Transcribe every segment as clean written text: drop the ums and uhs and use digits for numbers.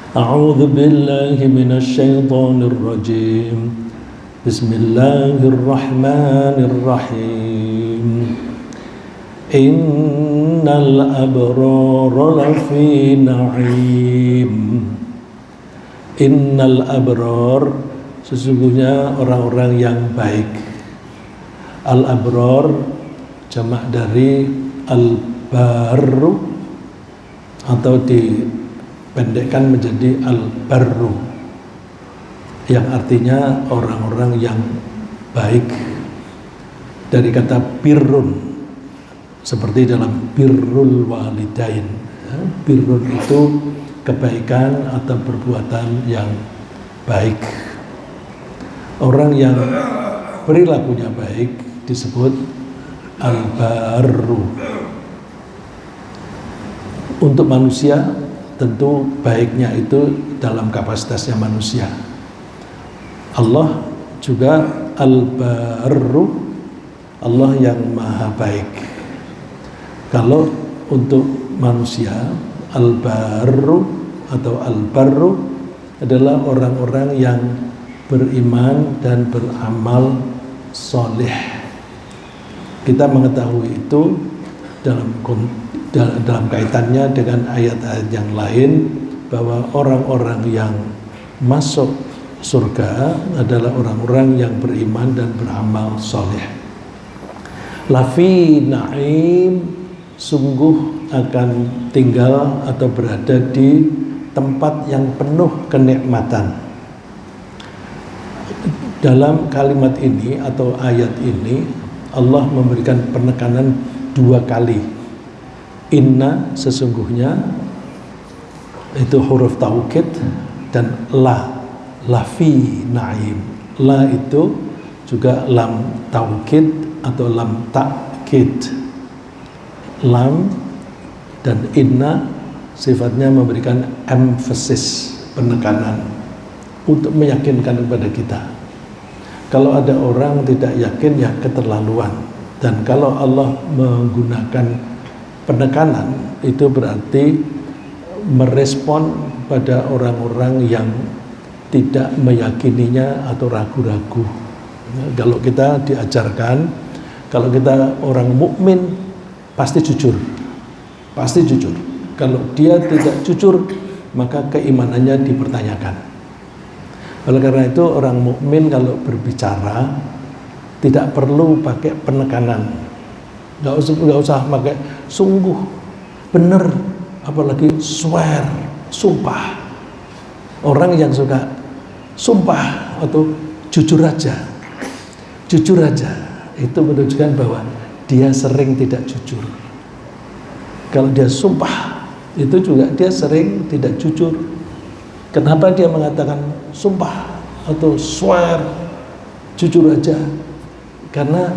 أعوذ بالله من الشيطان الرجيم بسم الله الرحمن الرحيم إن الأبرار لفي نعيم Innal abrar, sesungguhnya orang-orang yang baik. Al-abrar jamak dari al-barru atau dipendekkan menjadi al-barru, yang artinya orang-orang yang baik, dari kata birrun, seperti dalam birrul walidain. Birrun itu kebaikan atau perbuatan yang baik. Orang yang perilakunya baik disebut al-barru. Untuk manusia tentu baiknya itu dalam kapasitasnya manusia. Allah juga al-barru, Allah yang maha baik. Kalau untuk manusia, al-barru atau al-barru adalah orang-orang yang beriman dan beramal soleh. Kita mengetahui itu dalam kaitannya dengan ayat-ayat yang lain, bahwa orang-orang yang masuk surga adalah orang-orang yang beriman dan beramal soleh. Lafi na'im, sungguh akan tinggal atau berada di tempat yang penuh kenikmatan. Dalam kalimat ini atau ayat ini Allah memberikan penekanan dua kali. Inna, sesungguhnya, itu huruf taukid, dan lafi na'im. La itu juga lam taukid atau lam takkid. Lam dan inna sifatnya memberikan emphasis, penekanan, untuk meyakinkan kepada kita. Kalau ada orang tidak yakin, ya keterlaluan. Dan kalau Allah menggunakan penekanan, itu berarti merespon pada orang-orang yang tidak meyakininya atau ragu-ragu. Kalau kita diajarkan, kalau kita orang mukmin pasti jujur, pasti jujur. Kalau dia tidak jujur, maka keimanannya dipertanyakan. Oleh karena itu orang mukmin kalau berbicara tidak perlu pakai penekanan, nggak usah pakai sungguh, benar, apalagi swear, sumpah. Orang yang suka sumpah atau jujur aja, itu menunjukkan bahwa dia sering tidak jujur. Kalau dia sumpah, itu juga dia sering tidak jujur. Kenapa dia mengatakan sumpah atau swear, jujur aja? Karena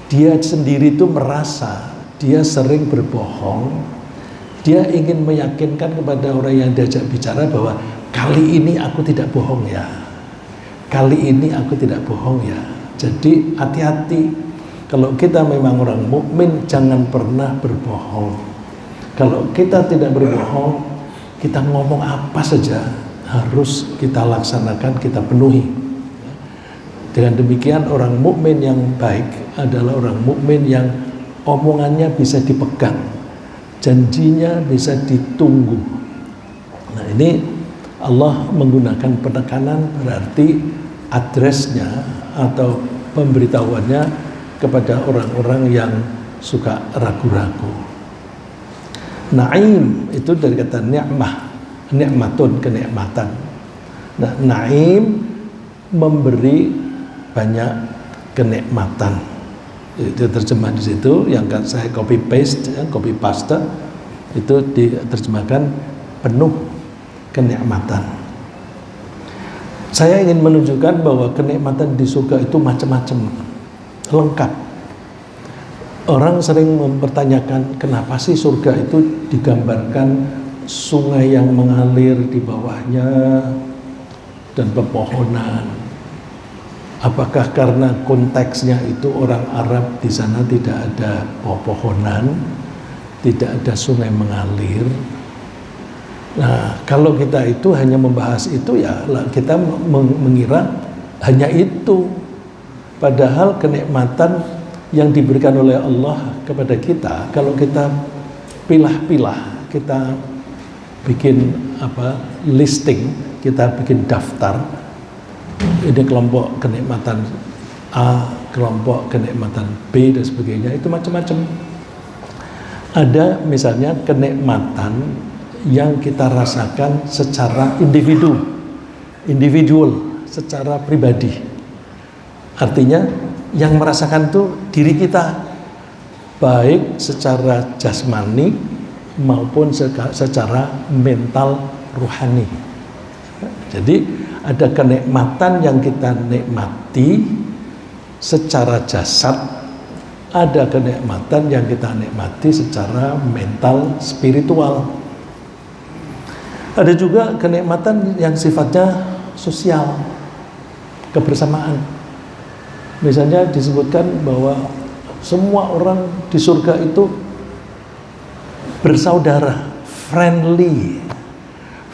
dia sendiri itu merasa dia sering berbohong. Dia ingin meyakinkan kepada orang yang diajak bicara bahwa kali ini aku tidak bohong ya, kali ini aku tidak bohong ya. Jadi hati-hati. Kalau kita memang orang mukmin, jangan pernah berbohong. Kalau kita tidak berbohong, kita ngomong apa saja harus kita laksanakan, kita penuhi. Dengan demikian orang mukmin yang baik adalah orang mukmin yang omongannya bisa dipegang, janjinya bisa ditunggu. Nah, ini Allah menggunakan penekanan, berarti addressnya atau pemberitahuannya kepada orang-orang yang suka ragu-ragu. Naim itu dari kata ni'mah, nikmatun, kenikmatan. Nah, naim memberi banyak kenikmatan. Itu terjemah di situ, yang kan saya copy paste, itu diterjemahkan penuh kenikmatan. Saya ingin menunjukkan bahwa kenikmatan di surga itu macam-macam, lengkap. Orang sering mempertanyakan kenapa sih surga itu digambarkan sungai yang mengalir di bawahnya dan pepohonan. Apakah karena konteksnya itu orang Arab di sana tidak ada pepohonan, tidak ada sungai mengalir? Nah, kalau kita itu hanya membahas itu ya kita mengira hanya itu. Padahal kenikmatan yang diberikan oleh Allah kepada kita, kalau kita pilah-pilah, kita bikin listing, kita bikin daftar, ini kelompok kenikmatan A, kelompok kenikmatan B dan sebagainya, itu macam-macam. Ada misalnya kenikmatan yang kita rasakan secara individual, secara pribadi. Artinya yang merasakan itu diri kita, baik secara jasmani maupun secara mental rohani. Jadi ada kenikmatan yang kita nikmati secara jasad, ada kenikmatan yang kita nikmati secara mental spiritual. Ada juga kenikmatan yang sifatnya sosial, kebersamaan. Misalnya disebutkan bahwa semua orang di surga itu bersaudara, friendly.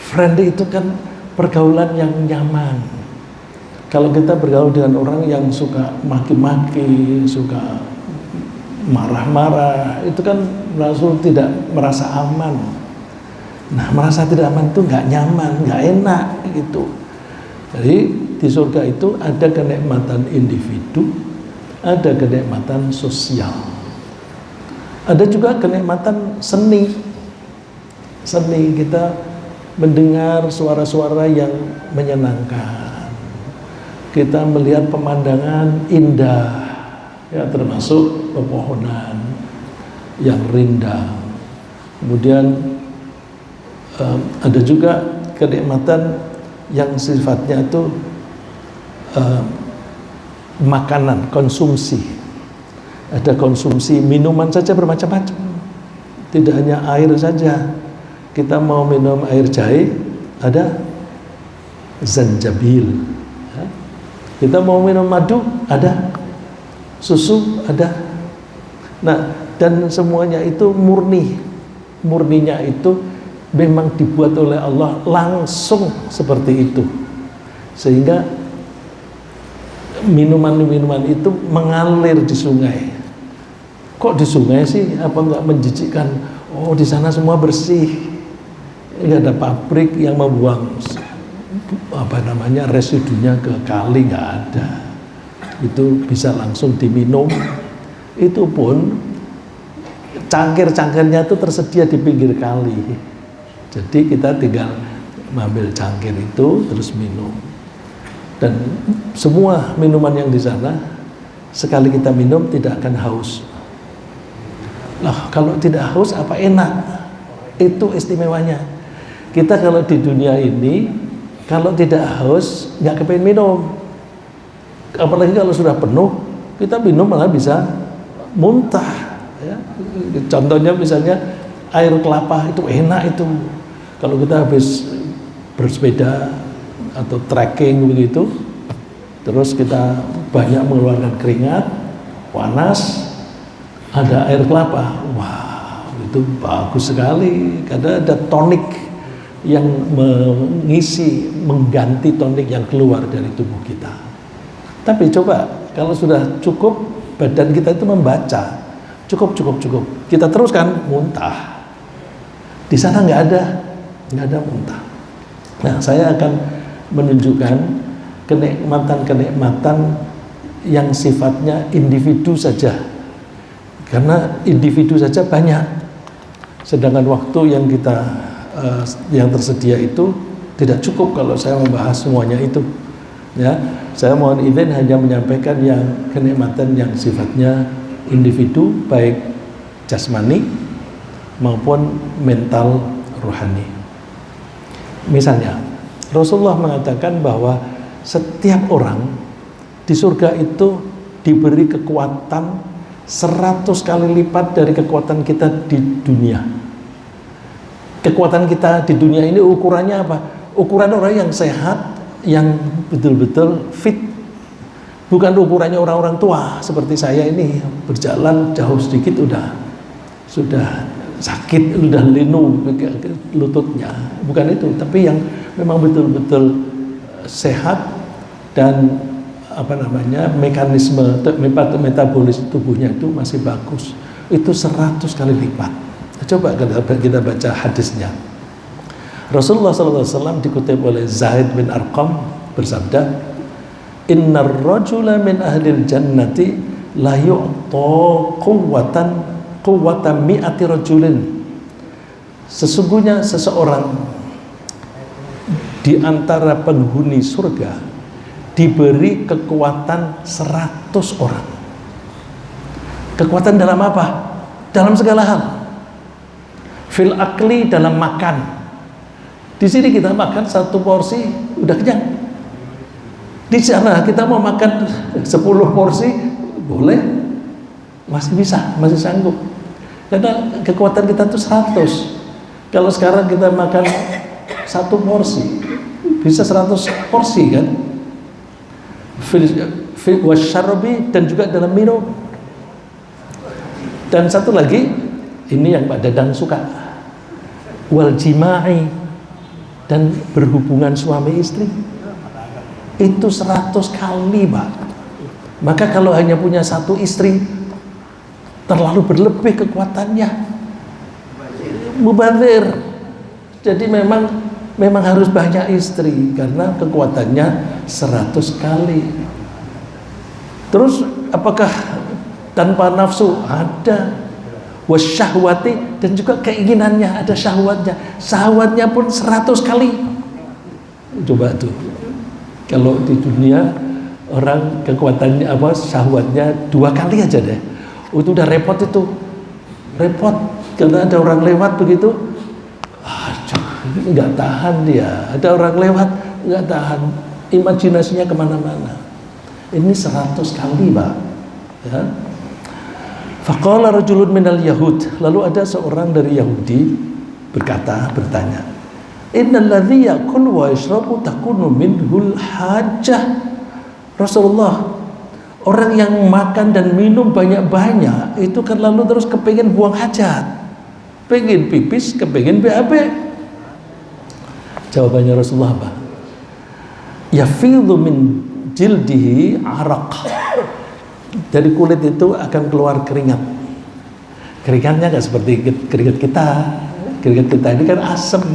Friendly itu kan pergaulan yang nyaman. Kalau kita bergaul dengan orang yang suka maki-maki, suka marah-marah, itu kan langsung tidak merasa aman. Nah, merasa tidak aman itu nggak nyaman, nggak enak gitu. Jadi di surga itu ada kenikmatan individu, ada kenikmatan sosial, ada juga kenikmatan seni. Seni, kita mendengar suara-suara yang menyenangkan, kita melihat pemandangan indah, ya termasuk pepohonan yang rindang. Kemudian ada juga kenikmatan yang sifatnya itu makanan, konsumsi. Ada konsumsi minuman saja bermacam-macam, tidak hanya air saja. Kita mau minum air jahe, ada zanjabil. Kita mau minum madu, ada susu, ada. Nah, dan semuanya itu murni. Murninya itu memang dibuat oleh Allah langsung seperti itu, sehingga minuman-minuman itu mengalir di sungai. Kok di sungai sih? Apa enggak menjijikkan? Oh, di sana semua bersih, nggak ada pabrik yang membuang residunya ke kali, nggak ada. Itu bisa langsung diminum. Itu pun cangkir-cangkirnya itu tersedia di pinggir kali. Jadi kita tinggal mengambil cangkir itu terus minum. Dan semua minuman yang di sana sekali kita minum tidak akan haus. Lah, kalau tidak haus apa enak? Itu istimewanya. Kita kalau di dunia ini kalau tidak haus nggak kepengen minum. Apalagi kalau sudah penuh, kita minum malah bisa muntah. Ya. Contohnya misalnya air kelapa itu enak itu. Kalau kita habis bersepeda atau trekking begitu, terus kita banyak mengeluarkan keringat, panas, ada air kelapa, wah itu bagus sekali, karena ada tonik yang mengganti tonik yang keluar dari tubuh kita. Tapi coba kalau sudah cukup, badan kita itu membaca cukup, kita teruskan muntah. Di sana nggak ada muntah. Nah, saya akan menunjukkan kenikmatan yang sifatnya individu saja, karena individu saja banyak, sedangkan waktu yang kita yang tersedia itu tidak cukup kalau saya membahas semuanya itu. Ya, saya mohon izin hanya menyampaikan yang kenikmatan yang sifatnya individu, baik jasmani maupun mental rohani. Misalnya, Rasulullah mengatakan bahwa setiap orang di surga itu diberi kekuatan 100 kali lipat dari kekuatan kita di dunia. Kekuatan kita di dunia ini ukurannya apa? Ukuran orang yang sehat, yang betul-betul fit. Bukan ukurannya orang-orang tua seperti saya ini, berjalan jauh sedikit sudah sakit udah linu lututnya, bukan itu, tapi yang memang betul-betul sehat dan mekanisme metabolis tubuhnya itu masih bagus, itu 100 kali lipat. Coba kita baca hadisnya. Rasulullah SAW dikutip oleh Zaid bin Arqam bersabda, innar rajula min ahlil jannati la yu'ta quwwatan mi'ati rajulin. Sesungguhnya seseorang di antara penghuni surga diberi kekuatan 100 orang. Kekuatan dalam apa? Dalam segala hal. Fil akli, dalam makan. Di sini kita makan 1 porsi udah kenyang. Di sana kita mau makan 10 porsi boleh, masih bisa, masih sanggup. Karena kekuatan kita tuh 100. Kalau sekarang kita makan 1 porsi bisa 100 porsi kan? Fil wasyarabi, dan juga dalam minum. Dan satu lagi, ini yang Pak Dadang suka, wal jima'i, dan berhubungan suami istri itu 100 kali Pak. Maka kalau hanya punya 1 istri terlalu berlebih kekuatannya, mubazir. Jadi memang harus banyak istri karena kekuatannya 100 kali. Terus apakah tanpa nafsu? Ada. Wasyahwati, dan juga keinginannya, ada syahwatnya. Syahwatnya pun 100 kali. Coba tuh. Kalau di dunia orang kekuatannya syahwatnya 2 kali aja deh. Itu udah repot itu. Repot karena ada orang lewat begitu. Nggak tahan dia, ada orang lewat nggak tahan, imajinasinya kemana-mana. Ini 100 kali Pak ya. Faqala rajulun minal yahud, lalu ada seorang dari Yahudi bertanya, innal ladzi ya'kul wa yashrabu takunu minhul hajah. Rasulullah, orang yang makan dan minum banyak-banyak itu kan lalu terus kepengin buang hajat, pengen pipis, kepengin BAB. Jawabannya Rasulullah apa? Yafidhu min jildihi araq. Dari kulit itu akan keluar keringat. Keringatnya nggak seperti keringat kita. Keringat kita ini kan asam.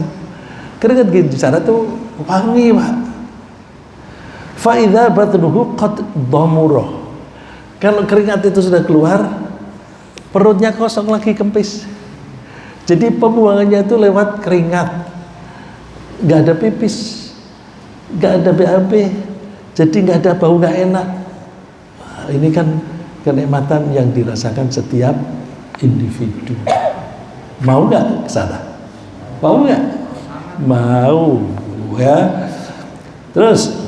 Keringat di sana tuh wangi Pak. Fa idza batnuhu qad dhamurah. Kalau keringat itu sudah keluar, perutnya kosong lagi, kempis. Jadi pembuangannya itu lewat keringat. Nggak ada pipis, nggak ada BAB, jadi nggak ada bau nggak enak. Wah, ini kan kenikmatan yang dirasakan setiap individu. Mau nggak ke sana? Mau nggak? Mau ya. Terus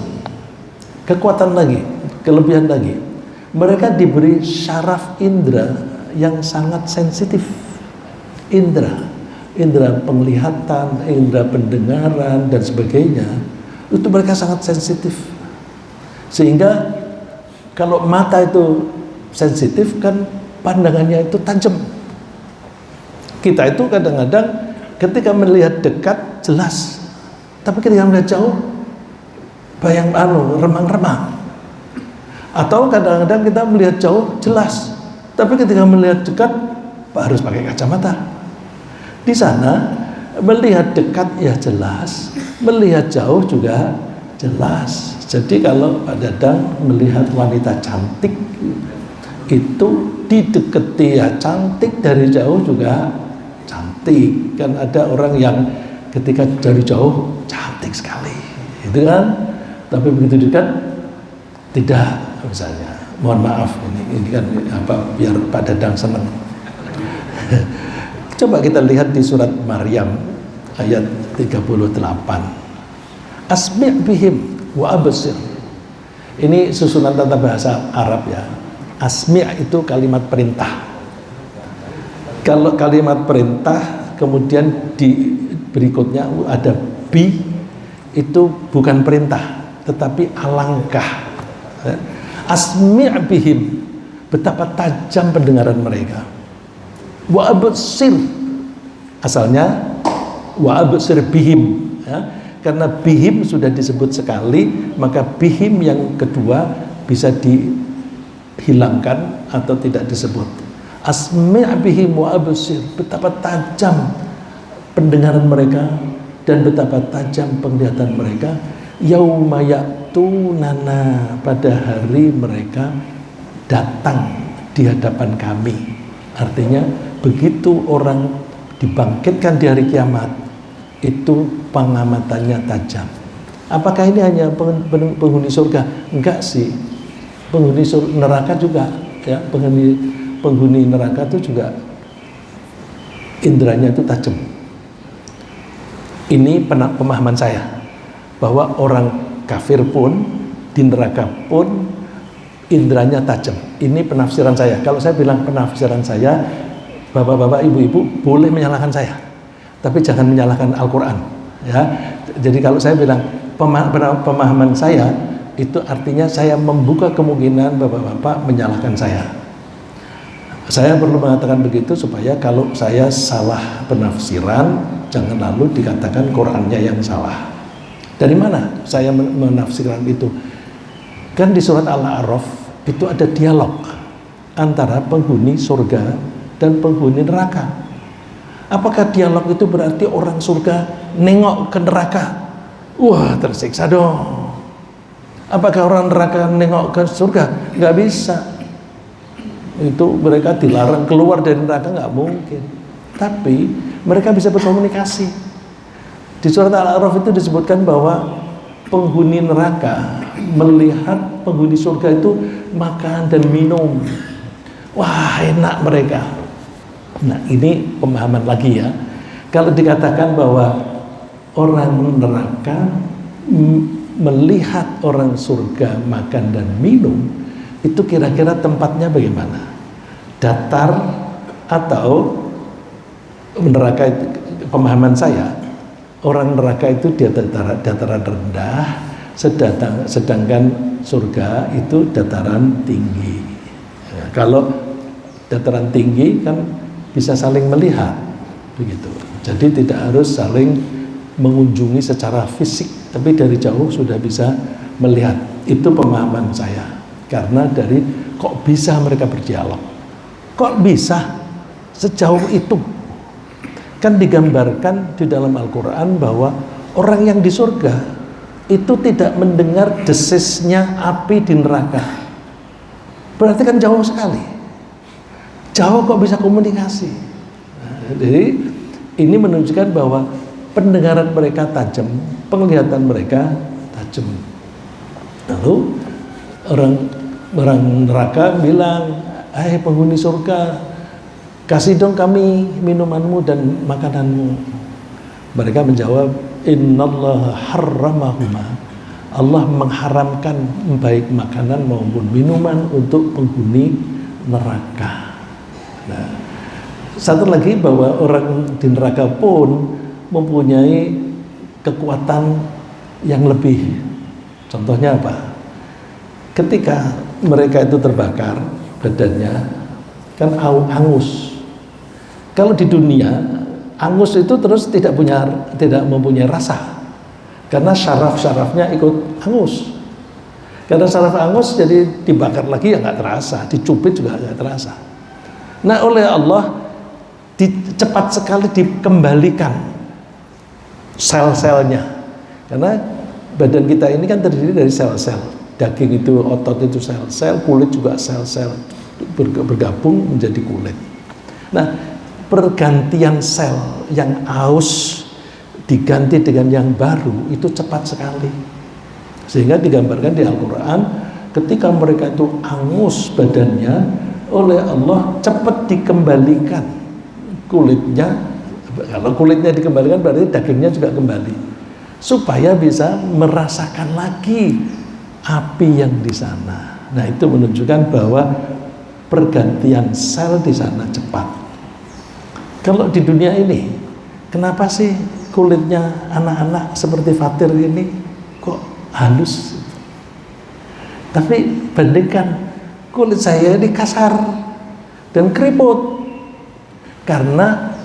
kekuatan lagi, kelebihan lagi. Mereka diberi syaraf indera yang sangat sensitif. Indera penglihatan, indera pendengaran dan sebagainya, itu mereka sangat sensitif. Sehingga kalau mata itu sensitif kan pandangannya itu tajam. Kita itu kadang-kadang ketika melihat dekat jelas, tapi ketika melihat jauh remang-remang. Atau kadang-kadang kita melihat jauh jelas, tapi ketika melihat dekat harus pakai kacamata. Di sana melihat dekat ya jelas, melihat jauh juga jelas. Jadi kalau Pak Dadang melihat wanita cantik itu dideketi ya cantik, dari jauh juga cantik. Kan ada orang yang ketika dari jauh cantik sekali, itu kan, tapi begitu dekat tidak, misalnya. Mohon maaf, ini kan biar Pak Dadang senang. Coba kita lihat di surat Maryam ayat 38. Asmi' bihim wa absir. Ini susunan tata bahasa Arab ya. Asmi' itu kalimat perintah. Kalau kalimat perintah kemudian di berikutnya ada bi, itu bukan perintah tetapi alangkah. Asmi' bihim, betapa tajam pendengaran mereka. Wa absir, Asalnya wa absir bihim, ya. Karena bihim sudah disebut sekali, maka bihim yang kedua bisa dihilangkan atau tidak disebut. Asmi' bihim wa absir, betapa tajam pendengaran mereka dan betapa tajam penglihatan mereka. Yauma ya'tunana, pada hari mereka datang di hadapan kami. Artinya begitu orang dibangkitkan di hari kiamat, itu pengamatannya tajam. Apakah ini hanya penghuni surga? Enggak sih. Penghuni neraka juga, ya, penghuni neraka itu juga indranya itu tajam. Ini pemahaman saya, bahwa orang kafir pun di neraka pun indranya tajam. Ini penafsiran saya. Kalau saya bilang penafsiran saya, bapak-bapak, ibu-ibu boleh menyalahkan saya, tapi jangan menyalahkan Al-Quran, ya. Jadi kalau saya bilang pemahaman saya, itu artinya saya membuka kemungkinan bapak-bapak menyalahkan saya. Saya perlu mengatakan begitu supaya kalau saya salah penafsiran, jangan lalu dikatakan Qurannya yang salah. Dari mana saya menafsirkan itu? Kan di surat Al-A'raf itu ada dialog antara penghuni surga dan penghuni neraka. Apakah dialog itu berarti orang surga nengok ke neraka? Wah, tersiksa dong. Apakah orang neraka nengok ke surga? Nggak bisa. Itu mereka dilarang keluar dari neraka, nggak mungkin. Tapi mereka bisa berkomunikasi. Di surat Al-A'raf itu disebutkan bahwa penghuni neraka melihat penghuni surga itu makan dan minum. Wah, enak mereka. Nah, ini pemahaman lagi ya. Kalau dikatakan bahwa orang neraka melihat orang surga makan dan minum, itu kira-kira tempatnya bagaimana? Datar atau neraka itu, pemahaman saya, orang neraka itu di dataran rendah, sedangkan surga itu dataran tinggi. Ya, kalau dataran tinggi kan bisa saling melihat, begitu. Jadi tidak harus saling mengunjungi secara fisik, tapi dari jauh sudah bisa melihat. Itu pemahaman saya. Karena dari kok bisa mereka berdialog? Kok bisa sejauh itu? Kan digambarkan di dalam Al-Quran bahwa orang yang di surga itu tidak mendengar desisnya api di neraka. Berarti kan jauh sekali. Jauh kok bisa komunikasi. Nah, jadi ini menunjukkan bahwa pendengaran mereka tajam, penglihatan mereka tajam. Lalu orang neraka bilang, "Hai penghuni surga, kasih dong kami minumanmu dan makananmu." Mereka menjawab, "Innallaha harramahuma." Allah mengharamkan baik makanan maupun minuman untuk penghuni neraka. Nah, satu lagi bahwa orang di neraka pun mempunyai kekuatan yang lebih. Contohnya apa? Ketika mereka itu terbakar badannya, kan hangus. Kalau di dunia hangus itu terus tidak mempunyai rasa, karena syaraf-syarafnya ikut hangus. Karena syaraf hangus, jadi dibakar lagi ya nggak terasa, dicubit juga nggak terasa. Nah, oleh Allah cepat sekali dikembalikan sel-selnya, karena badan kita ini kan terdiri dari sel-sel. Daging itu, otot itu sel-sel, kulit juga sel-sel bergabung menjadi kulit. Nah, pergantian sel yang aus diganti dengan yang baru itu cepat sekali. Sehingga digambarkan di Al-Quran, ketika mereka itu hangus badannya, oleh Allah cepat dikembalikan kulitnya. Kalau kulitnya dikembalikan berarti dagingnya juga kembali, supaya bisa merasakan lagi api yang di sana. Nah, itu menunjukkan bahwa pergantian sel di sana cepat. Kalau di dunia ini, kenapa sih kulitnya anak-anak seperti Fatir ini kok halus? Tapi bandingkan kulit saya ini kasar dan keriput, karena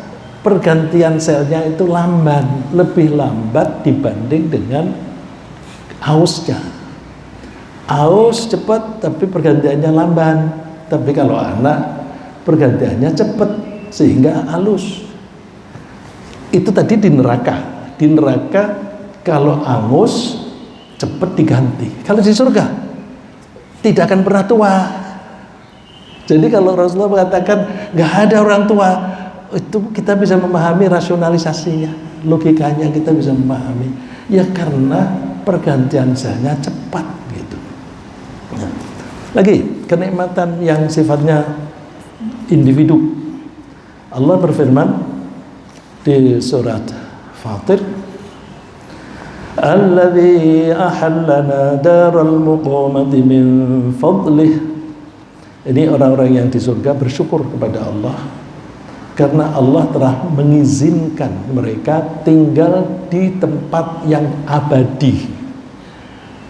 pergantian selnya itu lamban, lebih lambat dibanding dengan hausnya. Haus cepat tapi pergantiannya lamban. Tapi kalau anak pergantiannya cepat sehingga halus. Itu tadi di neraka. Di neraka kalau angus cepat diganti. Kalau di surga tidak akan pernah tua. Jadi kalau Rasulullah mengatakan nggak ada orang tua, itu kita bisa memahami rasionalisasinya, logikanya kita bisa memahami. Ya karena pergantian selnya cepat gitu. Nah, lagi kenikmatan yang sifatnya individu. Allah berfirman di surat Fatir, alladzi ahallana daral muqamati min fadlih. Ini orang-orang yang di surga bersyukur kepada Allah karena Allah telah mengizinkan mereka tinggal di tempat yang abadi.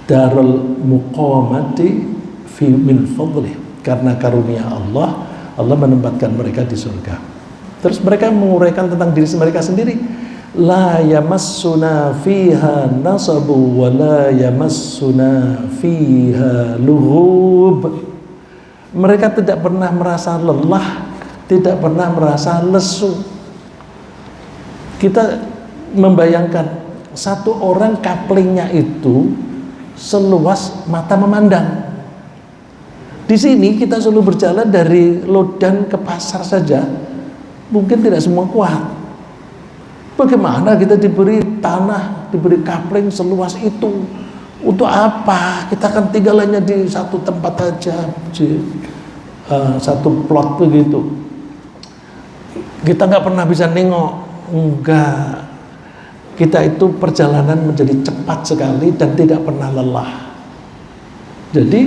Darul muqamati fi min fadlih, karena karunia Allah, Allah menempatkan mereka di surga. Terus mereka menguraikan tentang diri mereka sendiri, la yamassuna fiha nasabu wa la yamassuna fiha lughub. Mereka tidak pernah merasa lelah, tidak pernah merasa lesu. Kita membayangkan satu orang kaplingnya itu seluas mata memandang. Di sini kita selalu berjalan dari Lodan ke pasar saja, mungkin tidak semua kuat. Bagaimana kita diberi tanah, diberi kapling seluas itu? Untuk apa? Kita kan tinggalannya di satu tempat aja, satu plot begitu. Kita nggak pernah bisa nengok, enggak. Kita itu perjalanan menjadi cepat sekali dan tidak pernah lelah. Jadi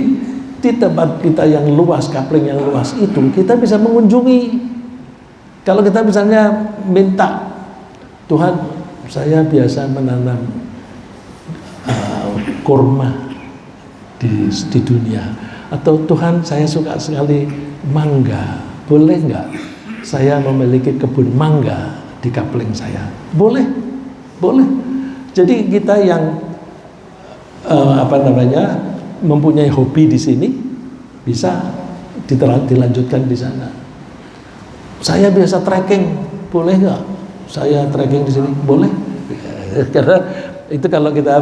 di tempat kita yang luas, kapling yang luas itu, kita bisa mengunjungi. Kalau kita misalnya minta, Tuhan, saya biasa menanam kurma di dunia, atau Tuhan saya suka sekali mangga, boleh nggak saya memiliki kebun mangga di kapling saya? Boleh, boleh. Jadi kita yang mempunyai hobi di sini bisa dilanjutkan di sana. Saya biasa trekking, boleh nggak saya trekking di sini? Boleh. Karena itu kalau kita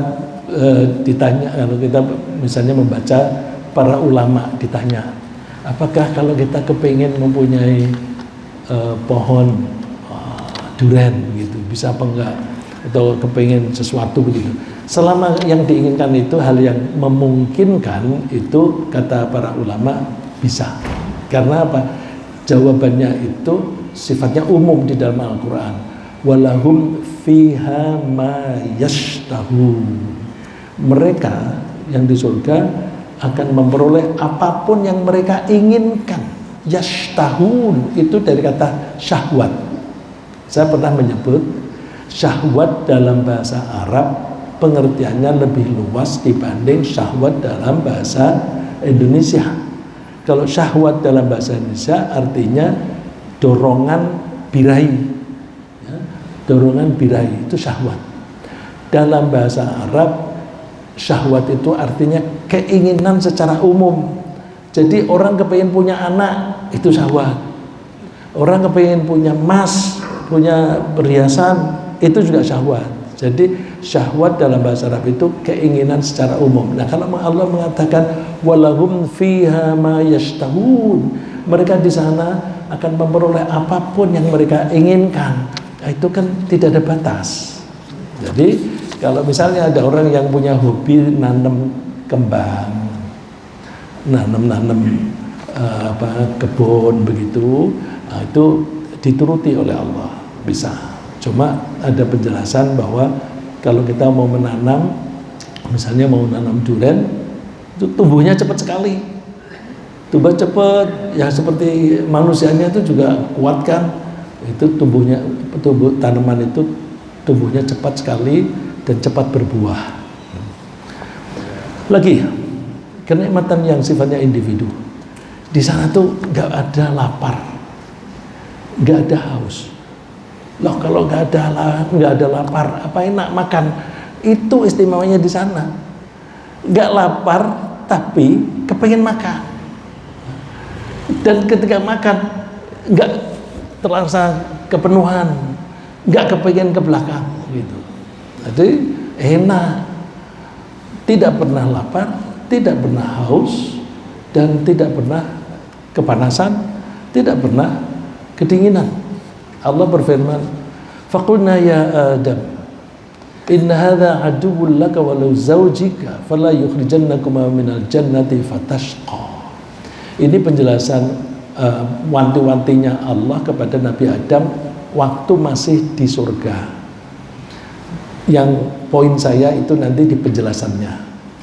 ditanya, kalau kita misalnya membaca para ulama ditanya, apakah kalau kita kepingin mempunyai pohon durian gitu, bisa apa enggak, atau kepingin sesuatu begitu, selama yang diinginkan itu hal yang memungkinkan, itu kata para ulama bisa. Karena apa? Jawabannya itu sifatnya umum di dalam Al-Quran. Walahum fiha ma yashtahun. Mereka yang di surga akan memperoleh apapun yang mereka inginkan. Yashtahun itu dari kata syahwat. Saya pernah menyebut syahwat dalam bahasa Arab pengertiannya lebih luas dibanding syahwat dalam bahasa Indonesia. Kalau syahwat dalam bahasa Indonesia artinya dorongan birahi, ya, dorongan birahi itu syahwat. Dalam bahasa Arab syahwat itu artinya keinginan secara umum. Jadi orang kepingin punya anak itu syahwat. Orang kepingin punya emas, punya perhiasan itu juga syahwat. Jadi syahwat dalam bahasa Arab itu keinginan secara umum. Nah, kalau Allah mengatakan walahum fiha ma yashtahun, mereka di sana akan memperoleh apapun yang mereka inginkan. Nah, itu kan tidak ada batas. Jadi kalau misalnya ada orang yang punya hobi nanam kembang, nanam kebun begitu, nah, itu dituruti oleh Allah, bisa. Cuma ada penjelasan bahwa kalau kita mau menanam, misalnya mau nanam durian, itu tumbuhnya cepat sekali, tumbuh cepat, ya seperti manusianya itu juga kuat kan, itu tanaman itu tumbuhnya cepat sekali dan cepat berbuah. Lagi kenikmatan yang sifatnya individu, di sana tuh nggak ada lapar, nggak ada haus. Loh kalau nggak ada lapar, apa enak makan? Itu istimewanya di sana. Nggak lapar tapi kepengen makan. Dan ketika makan nggak terasa kepenuhan, nggak kepengen ke belakang gitu. Jadi enak, tidak pernah lapar, tidak pernah haus, dan tidak pernah kepanasan, tidak pernah kedinginan. Allah berfirman, "Faqulna ya Adam, inna hadza aduwwun laka wa law zawjika fala yukhrijannakuma minal jannati fatashqa." Ini penjelasan wanti-wantinya Allah kepada Nabi Adam waktu masih di surga. Yang poin saya itu nanti di penjelasannya,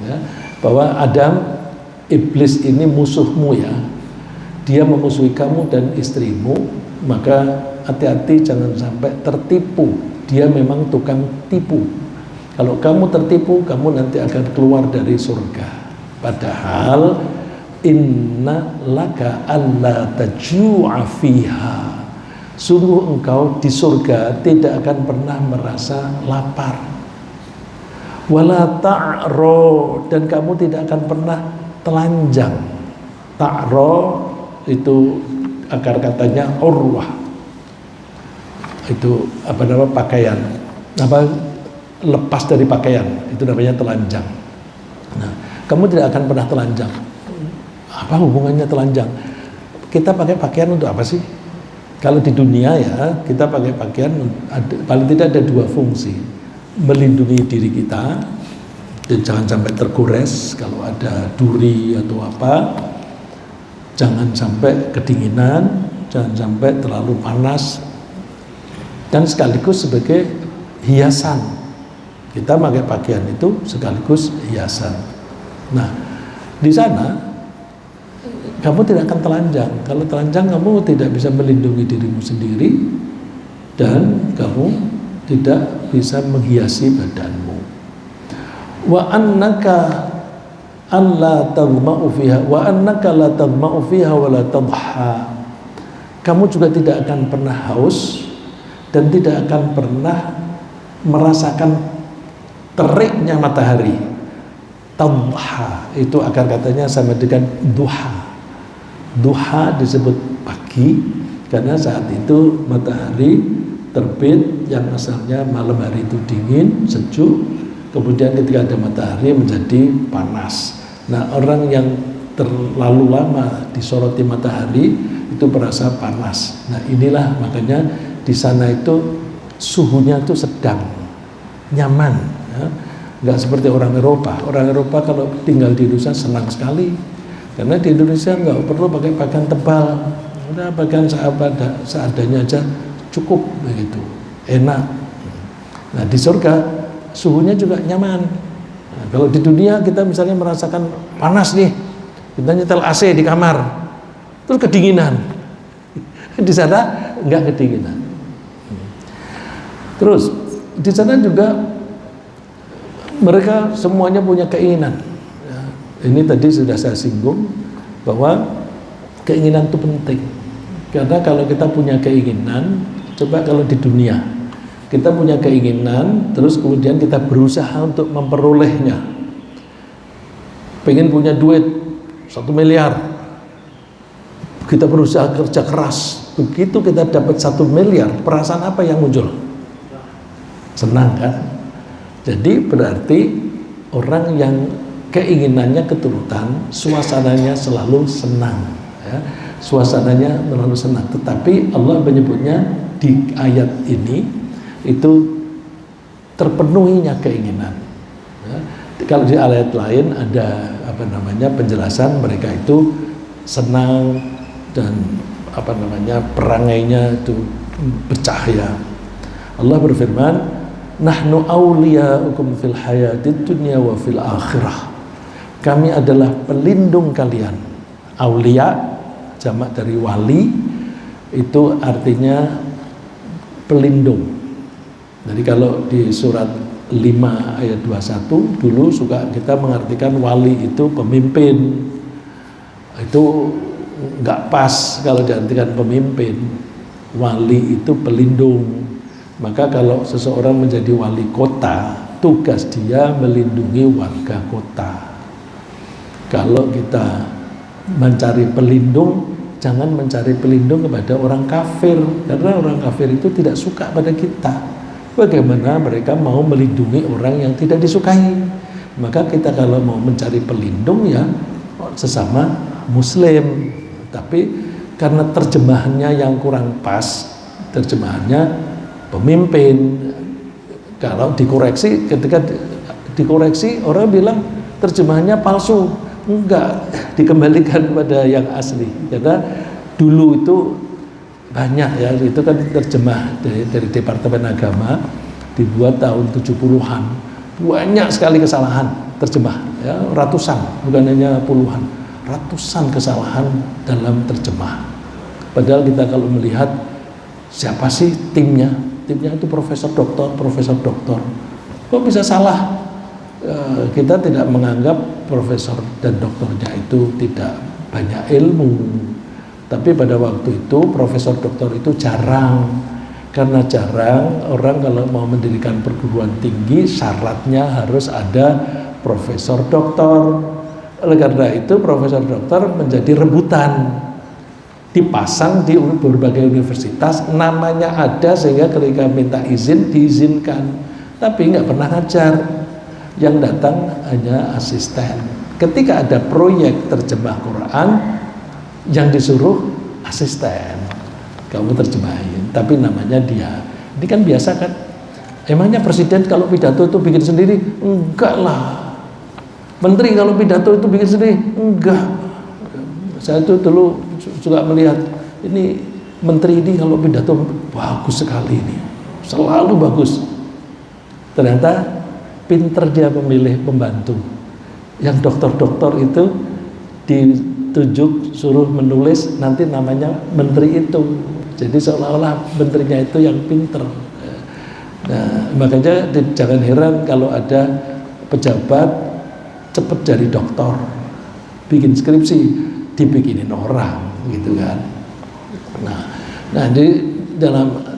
ya, bahwa Adam, iblis ini musuhmu ya, dia memusuhi kamu dan istrimu, maka hati-hati jangan sampai tertipu. Dia memang tukang tipu. Kalau kamu tertipu, kamu nanti akan keluar dari surga. Padahal inna laka alla tajua fiha, sungguh engkau di surga tidak akan pernah merasa lapar. Wala ta'ro, dan kamu tidak akan pernah telanjang. Ta'ro itu akar katanya urwah, itu apa nama pakaian, apa lepas dari pakaian, itu namanya telanjang. Nah, kamu tidak akan pernah telanjang. Apa hubungannya telanjang? Kita pakai pakaian untuk apa sih? Kalau di dunia ya, kita pakai pakaian paling tidak ada dua fungsi: melindungi diri kita dan jangan sampai tergores kalau ada duri atau apa, jangan sampai kedinginan, jangan sampai terlalu panas, dan sekaligus sebagai hiasan. Kita pakai pakaian itu sekaligus hiasan. Nah, di sana kamu tidak akan telanjang. Kalau telanjang, kamu tidak bisa melindungi dirimu sendiri dan kamu tidak bisa menghiasi badanmu. Wa annaka alla tadma'u fiha wa annaka la tadma'u fiha wa la tadha. Kamu juga tidak akan pernah haus dan tidak akan pernah merasakan teriknya matahari. Tadha itu akar katanya sama dengan duha. Duha disebut pagi karena saat itu matahari terbit, yang asalnya malam hari itu dingin, sejuk, kemudian ketika ada matahari menjadi panas. Nah, orang yang terlalu lama disoroti matahari itu merasa panas. Nah, inilah makanya di sana itu suhunya itu sedang, nyaman, ya. Nggak seperti orang Eropa. Orang Eropa kalau tinggal di Indonesia senang sekali, karena di Indonesia nggak perlu pakai pakaian tebal, udah pakaian seadanya aja cukup begitu, enak. Nah, di surga suhunya juga nyaman. Nah, kalau di dunia kita misalnya merasakan panas nih, kita nyetel AC di kamar, terus kedinginan. Di sana nggak kedinginan. Terus di sana juga mereka semuanya punya keinginan. Ya, ini tadi sudah saya singgung bahwa keinginan itu penting. Karena kalau kita punya keinginan, coba kalau di dunia kita punya keinginan, terus kemudian kita berusaha untuk memperolehnya. Pengen punya duit 1 miliar, kita berusaha kerja keras. Begitu kita dapat 1 miliar, perasaan apa yang muncul? Senang kan? Jadi berarti orang yang keinginannya keturutan, suasananya selalu senang, ya. Suasananya selalu senang. Tetapi Allah menyebutnya di ayat ini itu terpenuhinya keinginan, ya. Kalau di ayat lain ada apa namanya penjelasan mereka itu senang dan apa namanya perangainya itu bercahaya. Allah berfirman, nahnu awliya'ukum fil hayatid dunya wa fil akhirah. Kami adalah pelindung kalian. Aulia jamak dari wali, itu artinya pelindung. Jadi kalau di surat 5 ayat 21 dulu suka kita mengartikan wali itu pemimpin. Itu enggak pas kalau diartikan pemimpin. Wali itu pelindung. Maka kalau seseorang menjadi wali kota, tugas dia melindungi warga kota. Kalau kita mencari pelindung, jangan mencari pelindung kepada orang kafir, karena orang kafir itu tidak suka pada kita. Bagaimana mereka mau melindungi orang yang tidak disukai? Maka kita kalau mau mencari pelindung ya sesama muslim. Tapi karena terjemahannya yang kurang pas, terjemahannya pemimpin. Kalau dikoreksi, ketika dikoreksi orang bilang terjemahannya palsu. Enggak, dikembalikan kepada yang asli. Karena dulu itu banyak ya, itu kan terjemah dari Departemen Agama, dibuat tahun 70-an. Banyak sekali kesalahan terjemah, ya, ratusan, bukan hanya puluhan, ratusan kesalahan dalam terjemah. Padahal kita kalau melihat siapa sih timnya itu profesor doktor. Kok bisa salah? Kita tidak menganggap profesor dan doktornya itu tidak banyak ilmu, tapi pada waktu itu profesor doktor itu jarang. Karena jarang, orang kalau mau mendirikan perguruan tinggi syaratnya harus ada profesor doktor. Oleh karena itu profesor doktor menjadi rebutan, dipasang di berbagai universitas, namanya ada sehingga ketika minta izin diizinkan, tapi nggak pernah ngajar. Yang datang hanya asisten. Ketika ada proyek terjemah Quran, yang disuruh asisten, kamu terjemahin, tapi namanya dia. Ini kan biasa kan? Emangnya presiden kalau pidato itu bikin sendiri? Enggak lah. Menteri kalau pidato itu bikin sendiri? Enggak. Saya itu dulu juga melihat ini menteri ini kalau pidato bagus sekali ini, selalu bagus. Ternyata pinter dia memilih pembantu. Yang dokter-dokter itu ditunjuk suruh menulis nanti namanya menteri itu. Jadi seolah-olah menterinya itu yang pinter. Nah, makanya jangan heran kalau ada pejabat cepet jadi dokter, bikin skripsi dibikinin orang, gitu kan. Nah di dalam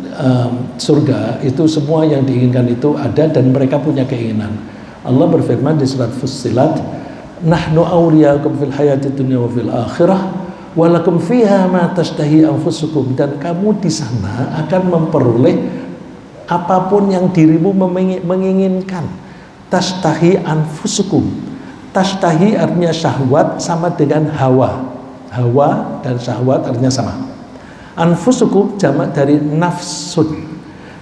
surga itu semua yang diinginkan itu ada dan mereka punya keinginan. Allah berfirman di surat Fussilat, nahnu awliyaukum fil hayati dunya wa fil akhirah walakum fiha ma tashtahi anfusukum, dan kamu di sana akan memperoleh apapun yang dirimu menginginkan. Tashtahi anfusukum, tashtahi artinya syahwat sama dengan hawa dan syahwat artinya sama. Anfusukum jamak dari nafsun.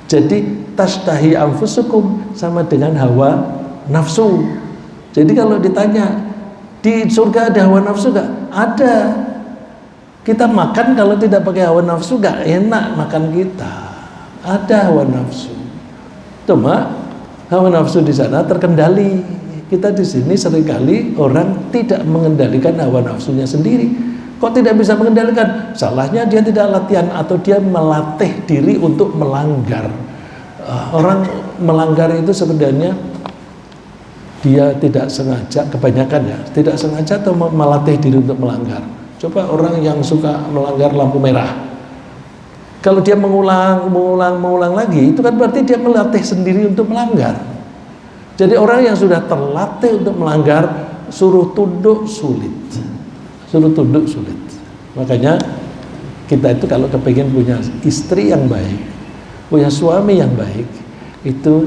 Jadi tashtahi anfusukum sama dengan hawa nafsu. Jadi kalau ditanya di surga ada hawa nafsu gak? Ada. Kita makan kalau tidak pakai hawa nafsu gak enak makan kita. Ada hawa nafsu. Cuma hawa nafsu di sana terkendali. Kita di sini seringkali orang tidak mengendalikan hawa nafsunya sendiri. Kok tidak bisa mengendalikan? Salahnya dia tidak latihan atau dia melatih diri untuk melanggar. Orang melanggar itu sebenarnya dia tidak sengaja, kebanyakan ya, tidak sengaja atau melatih diri untuk melanggar. Coba orang yang suka melanggar lampu merah, kalau dia mengulang lagi, itu kan berarti dia melatih sendiri untuk melanggar. Jadi orang yang sudah terlatih untuk melanggar, suruh tunduk sulit. Makanya kita itu kalau kepingin punya istri yang baik, punya suami yang baik, itu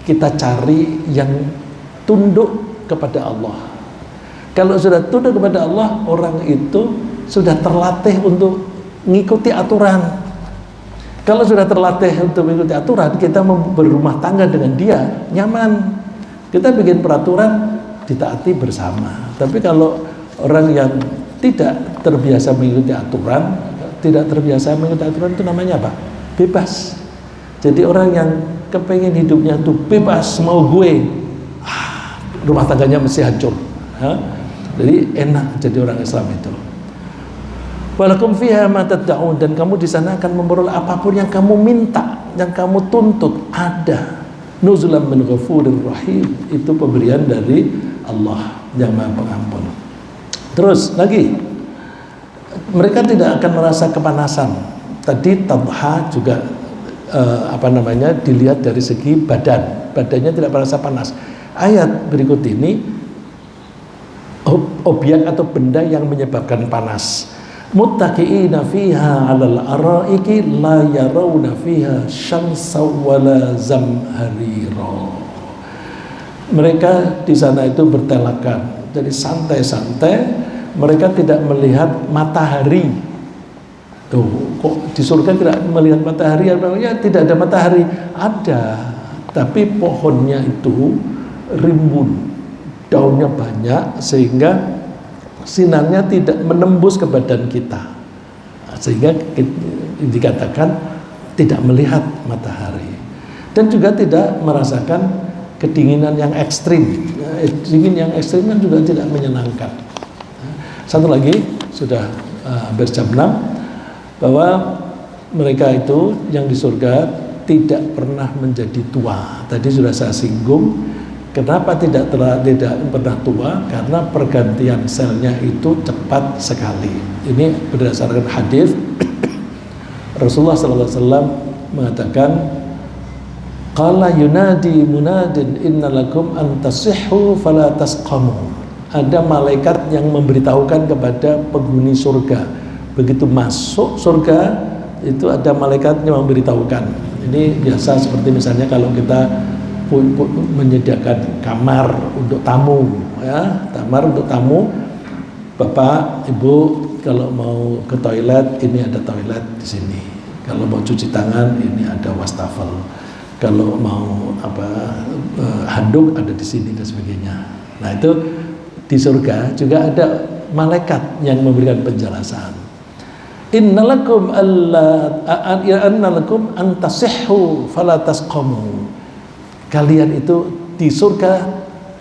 kita cari yang tunduk kepada Allah. Kalau sudah tunduk kepada Allah, orang itu sudah terlatih untuk mengikuti aturan. Kalau sudah terlatih untuk mengikuti aturan, kita berumah tangga dengan dia nyaman. Kita bikin peraturan ditaati bersama. Tapi kalau orang yang tidak terbiasa mengikuti aturan, itu namanya apa? Bebas. Jadi orang yang kepengen hidupnya itu bebas, mau gue, rumah tangganya mesti hancur. Jadi enak jadi orang Islam itu. Walakum fiha ma tad'un, dan kamu di sana akan memperoleh apapun yang kamu minta, yang kamu tuntut, ada. Nuzulan min ghafurir rahim, itu pemberian dari Allah yang Maha Pengampun. Terus lagi, mereka tidak akan merasa kepanasan. Tadi tadha juga dilihat dari segi badannya tidak merasa panas. Ayat berikut ini objek atau benda yang menyebabkan panas. Muttaqiina fiha 'alal araiki la yarawna fiha syamsa wala zamharira. Mereka di sana itu bertelakan, jadi santai-santai, mereka tidak melihat matahari. Tuh, kok di surga tidak melihat matahari? Ya, tidak ada matahari, ada, tapi pohonnya itu rimbun, daunnya banyak sehingga sinarnya tidak menembus ke badan kita, sehingga dikatakan tidak melihat matahari, dan juga tidak merasakan kedinginan yang ekstrim. Dingin yang ekstrim kan juga tidak menyenangkan. Satu lagi, sudah hampir jam 6, bahwa mereka itu yang di surga tidak pernah menjadi tua. Tadi sudah saya singgung. Kenapa tidak pernah tua? Karena pergantian selnya itu cepat sekali. Ini berdasarkan hadis Rasulullah SAW mengatakan, qala yunadi munadin innalakum antasihhu fala tasqamu. Ada malaikat yang memberitahukan kepada penghuni surga. Begitu masuk surga itu ada malaikat yang memberitahukan. Ini biasa seperti misalnya kalau kita menyediakan kamar untuk tamu, ya, kamar untuk tamu, bapak, ibu kalau mau ke toilet ini ada toilet di sini, kalau mau cuci tangan ini ada wastafel, kalau mau handuk ada di sini dan sebagainya. Nah itu di surga juga ada malaikat yang memberikan penjelasan. Innalakum antasihhu fala tasqamu. Kalian itu di surga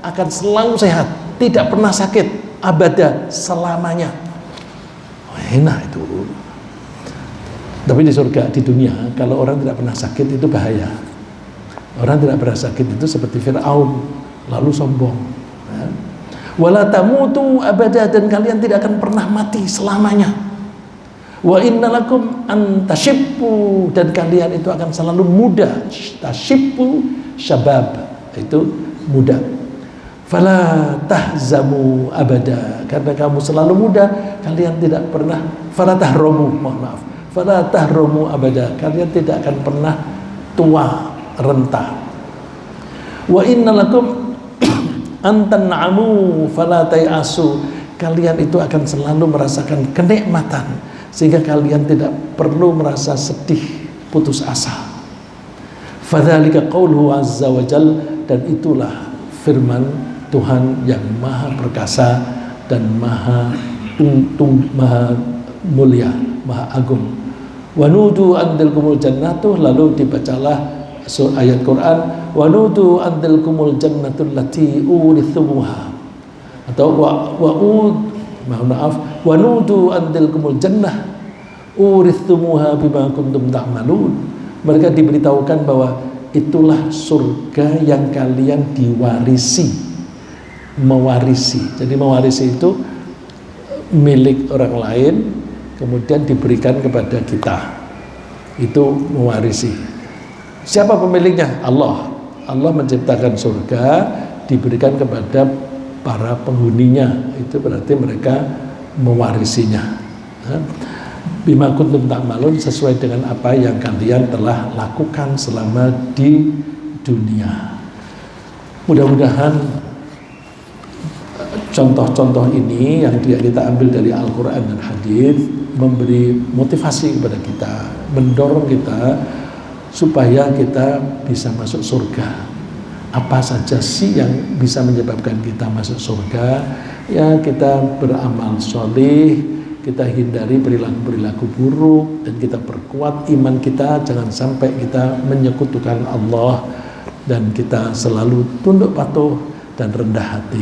akan selalu sehat, tidak pernah sakit, abada, selamanya. Enak itu. Tapi di surga, di dunia, kalau orang tidak pernah sakit itu bahaya. Orang tidak pernah sakit itu seperti Fir'aun, lalu sombong. Wala tamutu abada, dan kalian tidak akan pernah mati selamanya. Wa innalakum antashibbu, dan kalian itu akan selalu muda. Tashibbu syabab, itu muda. Fala tahzamu abada, karena kamu selalu muda, kalian tidak pernah. Fala tahromu, mohon maaf, fala tahromu abada, kalian tidak akan pernah tua renta. Wa innalakum antan'amu fala tayasu, kalian itu akan selalu merasakan kenikmatan sehingga kalian tidak perlu merasa sedih, putus asa. Fadzalika qauluhu azza wa jal, dan itulah firman Tuhan yang maha perkasa dan maha untung, maha mulia, maha agung. Wa nudu andilkumul jannatu, lalu dibacalah ayat Quran, wa nudu andilkumul jannatu allati urithumuha, atau wa nudu andilkumul jannah urithumuha bima kuntum ta'malun. Mereka diberitahukan bahwa itulah surga yang kalian diwarisi, mewarisi. Jadi mewarisi itu milik orang lain, kemudian diberikan kepada kita. Itu mewarisi. Siapa pemiliknya? Allah. Allah menciptakan surga, diberikan kepada para penghuninya. Itu berarti mereka mewarisinya. Bima kuntum ta'malun, sesuai dengan apa yang kalian telah lakukan selama di dunia. Mudah-mudahan contoh-contoh ini yang kita ambil dari Al-Quran dan Hadis memberi motivasi kepada kita, mendorong kita supaya kita bisa masuk surga. Apa saja sih yang bisa menyebabkan kita masuk surga? Ya, kita beramal sholih, kita hindari perilaku-perilaku buruk, dan kita perkuat iman kita, jangan sampai kita menyekutukan Allah, dan kita selalu tunduk patuh dan rendah hati.